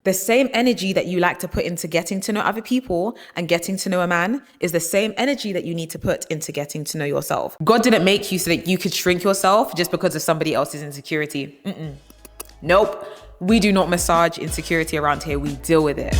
The same energy that you like to put into getting to know other people and getting to know a man is the same energy that you need to put into getting to know yourself. God didn't make you so that you could shrink yourself just because of somebody else's insecurity. Nope. We do not massage insecurity around here. We deal with it.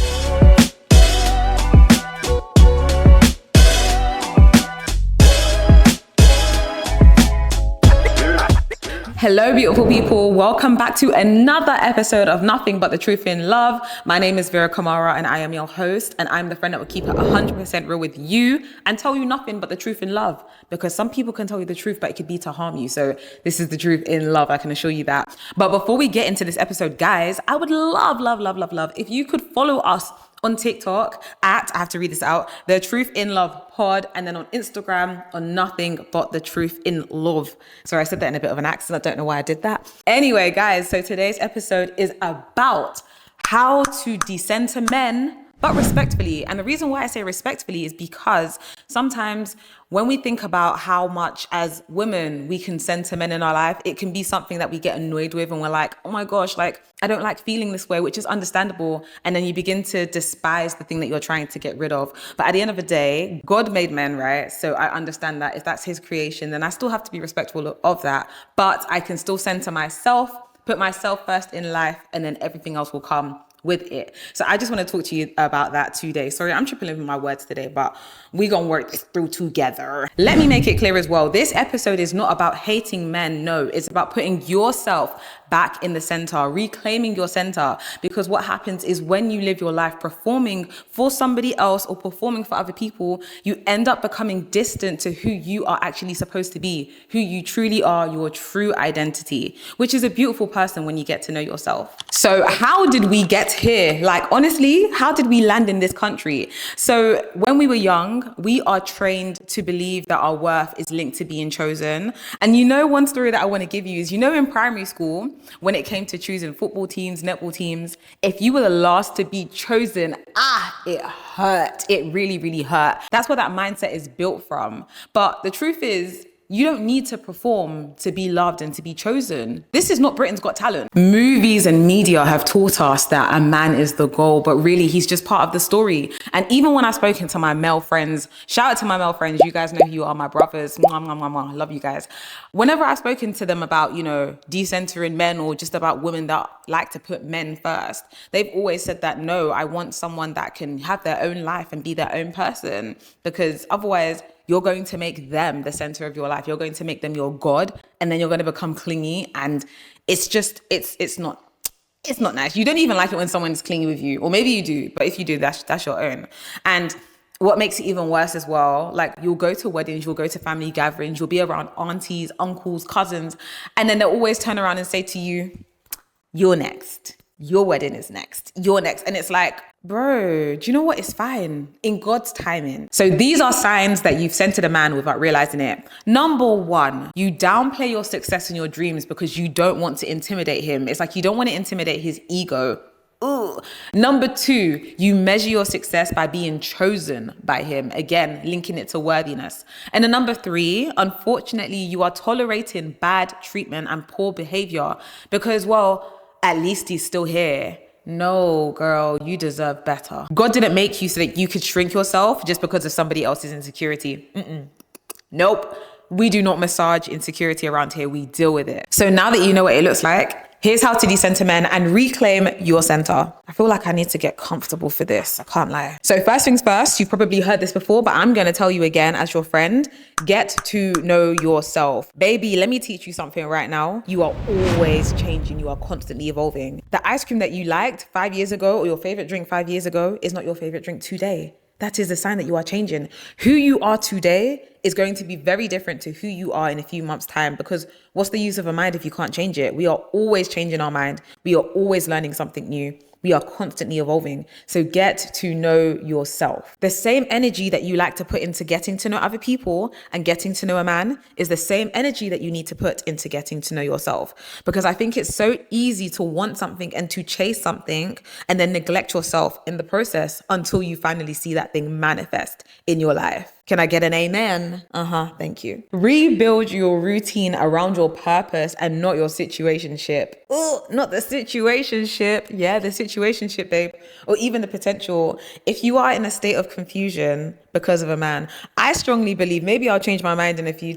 Hello, beautiful people. Welcome back to another episode of Nothing But the Truth in Love. My name is Vera Kamara and I am your host, and I'm the friend that will keep it 100% real with you and tell you nothing but the truth in love, because some people can tell you the truth, but it could be to harm you. So this is the truth in love. I can assure you that. But before we get into this episode, guys, I would love if you could follow us on TikTok at, I have to read this out, The Truth in Love Pod, and then on Instagram on Nothing But the Truth in Love. Sorry, I said that in a bit of an accent. I don't know why I did that. Anyway, guys, so today's episode is about how to descend to men, but respectfully. And the reason why I say respectfully is because sometimes when we think about how much as women we can send to men in our life, it can be something that we get annoyed with and we're like, oh my gosh, like I don't like feeling this way, which is understandable. And then you begin to despise the thing that you're trying to get rid of. But at the end of the day, God made men, right? So I understand that if that's his creation, then I still have to be respectful of that. But I can still send to myself, put myself first in life, and then everything else will come with it. So I just want to talk to you about that today. Sorry, I'm tripping over my words today, but we're going to work this through together. Let me make it clear as well. This episode is not about hating men. No, it's about putting yourself back in the center, reclaiming your center. Because what happens is when you live your life performing for somebody else or performing for other people, you end up becoming distant to who you are actually supposed to be, who you truly are, your true identity, which is a beautiful person when you get to know yourself. So how did we get here? Like, honestly, how did we land in this country? So when we were young, we are trained to believe that our worth is linked to being chosen. And you know, one story that I want to give you is, you know, in primary school, when it came to choosing football teams, netball teams, if you were the last to be chosen, it hurt. It really hurt. That's where that mindset is built from. But the truth is, you don't need to perform to be loved and to be chosen. This is not Britain's Got Talent. Movies and media have taught us that a man is the goal, but really he's just part of the story. And even when I've spoken to my male friends, shout out to my male friends, you guys know who you are, my brothers, mwah, mwah, mwah, mwah. Love you guys. Whenever I've spoken to them about, you know, decentering men or just about women that like to put men first, they've always said that, no, I want someone that can have their own life and be their own person, because otherwise you're going to make them the center of your life. You're going to make them your God, and then you're going to become clingy. And it's just, it's not nice. You don't even like it when someone's clingy with you, or maybe you do, but if you do, that's your own. And what makes it even worse as well, like you'll go to weddings, you'll go to family gatherings, you'll be around aunties, uncles, cousins, and then they'll always turn around and say to you, you're next. Your wedding is next. You're next. And it's like, bro, do you know what? It's fine in God's timing. So these are signs that you've centered a man without realizing it. Number one, you downplay your success and your dreams because you don't want to intimidate him. It's like you don't want to intimidate his ego. Ooh. Number two, you measure your success by being chosen by him. Again, linking it to worthiness. And then number three, unfortunately, you are tolerating bad treatment and poor behavior because, well, at least he's still here. No, girl, you deserve better. God didn't make you so that you could shrink yourself just because of somebody else's insecurity. Nope. We do not massage insecurity around here. We deal with it. So now that you know what it looks like, here's how to descend to men and reclaim your center. I feel like I need to get comfortable for this. I can't lie. So first things first, you've probably heard this before, but I'm going to tell you again as your friend, get to know yourself. Baby, let me teach you something right now. You are always changing. You are constantly evolving. The ice cream that you liked 5 years ago or your favorite drink 5 years ago is not your favorite drink today. That is a sign that you are changing. Who you are today is going to be very different to who you are in a few months' time, because what's the use of a mind if you can't change it? We are always changing our mind. We are always learning something new. We are constantly evolving. So get to know yourself. The same energy that you like to put into getting to know other people and getting to know a man is the same energy that you need to put into getting to know yourself. Because I think it's so easy to want something and to chase something and then neglect yourself in the process until you finally see that thing manifest in your life. Can I get an amen? Thank you. Rebuild your routine around your purpose and not your situationship. Oh, not the situationship. Yeah, the situationship, babe. Or even the potential. If you are in a state of confusion because of a man, I strongly believe, maybe I'll change my mind in a few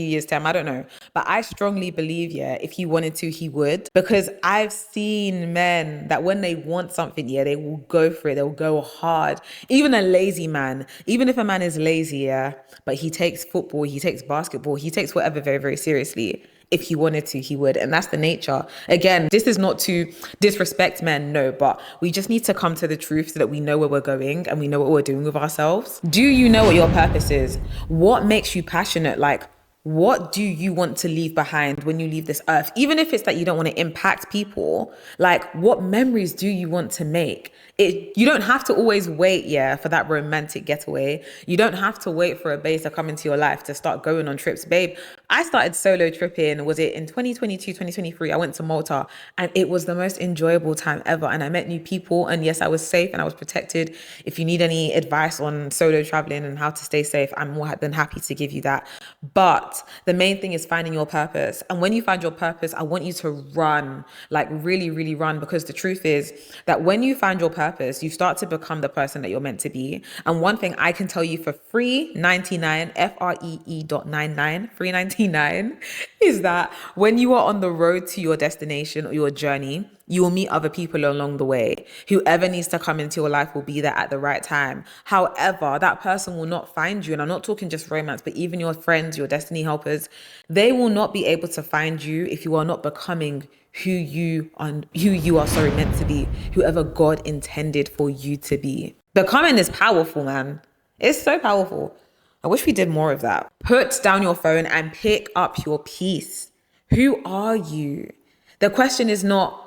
years' time. I don't know. But I strongly believe, yeah, if he wanted to, he would. Because I've seen men that when they want something, yeah, they will go for it. They'll go hard. Even a lazy man, even if a man is lazy, yeah, but he takes football, he takes basketball, he takes whatever very, very seriously. If he wanted to, he would. And that's the nature. Again, this is not to disrespect men, no, but we just need to come to the truth so that we know where we're going and we know what we're doing with ourselves. Do you know what your purpose is? What makes you passionate? Like, what do you want to leave behind when you leave this earth? Even if it's that you don't want to impact people, like what memories do you want to make? You don't have to always wait, yeah, for that romantic getaway. You don't have to wait for a bae to come into your life to start going on trips. Babe, I started solo tripping, was it in 2022, 2023? I went to Malta and it was the most enjoyable time ever. And I met new people. And yes, I was safe and I was protected. If you need any advice on solo traveling and how to stay safe, I'm more than happy to give you that. But the main thing is finding your purpose. And when you find your purpose, I want you to run, like really, really run, because the truth is that when you find your purpose, you start to become the person that you're meant to be. And one thing I can tell you for free 99, free.99, free 99, is that when you are on the road to your destination or your journey, you will meet other people along the way. Whoever needs to come into your life will be there at the right time. However, that person will not find you. And I'm not talking just romance, but even your friends, your destiny helpers, they will not be able to find you if you are not becoming who you are meant to be, whoever God intended for you to be. Becoming is powerful, man. It's so powerful. I wish we did more of that. Put down your phone and pick up your piece. Who are you? The question is not,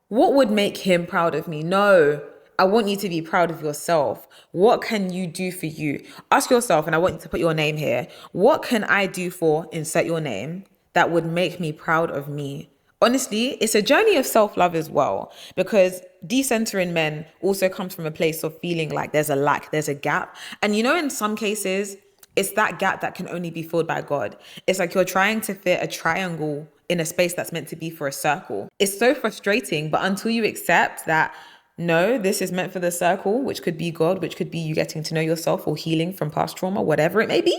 what would make him proud of me? No, I want you to be proud of yourself. What can you do for you? Ask yourself, and I want you to put your name here. What can I do for, insert your name, that would make me proud of me? Honestly, it's a journey of self-love as well, because decentering men also comes from a place of feeling like there's a lack, there's a gap. And you know, in some cases, it's that gap that can only be filled by God. It's like you're trying to fit a triangle in a space that's meant to be for a circle. It's so frustrating, but until you accept that, no, this is meant for the circle, which could be God, which could be you getting to know yourself or healing from past trauma, whatever it may be,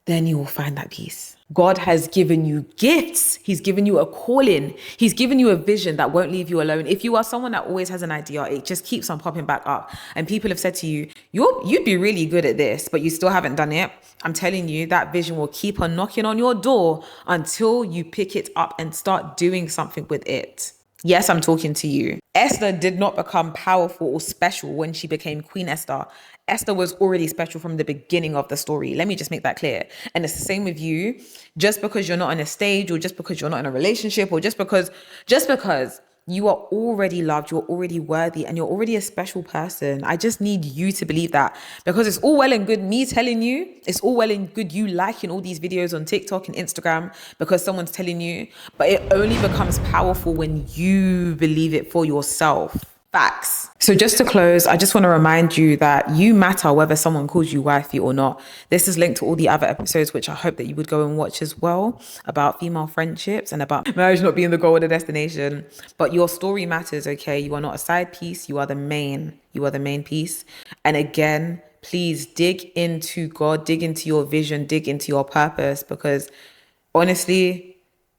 then you will find that peace. God has given you gifts. He's given you a calling. He's given you a vision that won't leave you alone. If you are someone that always has an idea, it just keeps on popping back up. And people have said to you, you'd be really good at this, but you still haven't done it. I'm telling you, that vision will keep on knocking on your door until you pick it up and start doing something with it. Yes, I'm talking to you. Esther did not become powerful or special when she became Queen Esther. Esther was already special from the beginning of the story. Let me just make that clear. And it's the same with you. Just because you're not on a stage, or just because you're not in a relationship, or just because you are already loved, you're already worthy, and you're already a special person. I just need you to believe that, because it's all well and good me telling you, it's all well and good you liking all these videos on TikTok and Instagram because someone's telling you, but it only becomes powerful when you believe it for yourself. Facts. So just to close, I just want to remind you that you matter whether someone calls you wifey or not. This is linked to all the other episodes, which I hope that you would go and watch as well, about female friendships and about marriage not being the goal or the destination. But your story matters, okay? You are not a side piece. You are the main. You are the main piece. And again, please dig into God, dig into your vision, dig into your purpose, because honestly,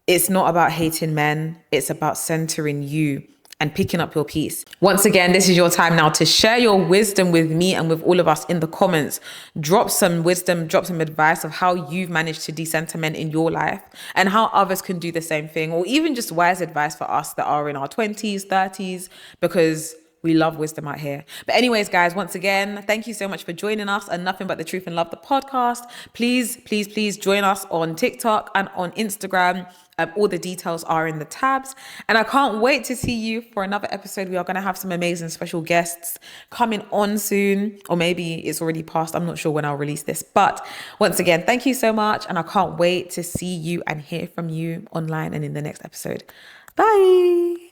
it's not about hating men. It's about centering you and picking up your piece. Once again, this is your time now to share your wisdom with me and with all of us in the comments. Drop some wisdom, drop some advice of how you've managed to decenter men in your life and how others can do the same thing, or even just wise advice for us that are in our 20s, 30s, because we love wisdom out here. But anyways, guys, once again, thank you so much for joining us on Nothing But the Truth and Love, the podcast. Please, please, please join us on TikTok and on Instagram. All the details are in the tabs. And I can't wait to see you for another episode. We are going to have some amazing special guests coming on soon, or maybe it's already passed. I'm not sure when I'll release this. But once again, thank you so much. And I can't wait to see you and hear from you online and in the next episode. Bye.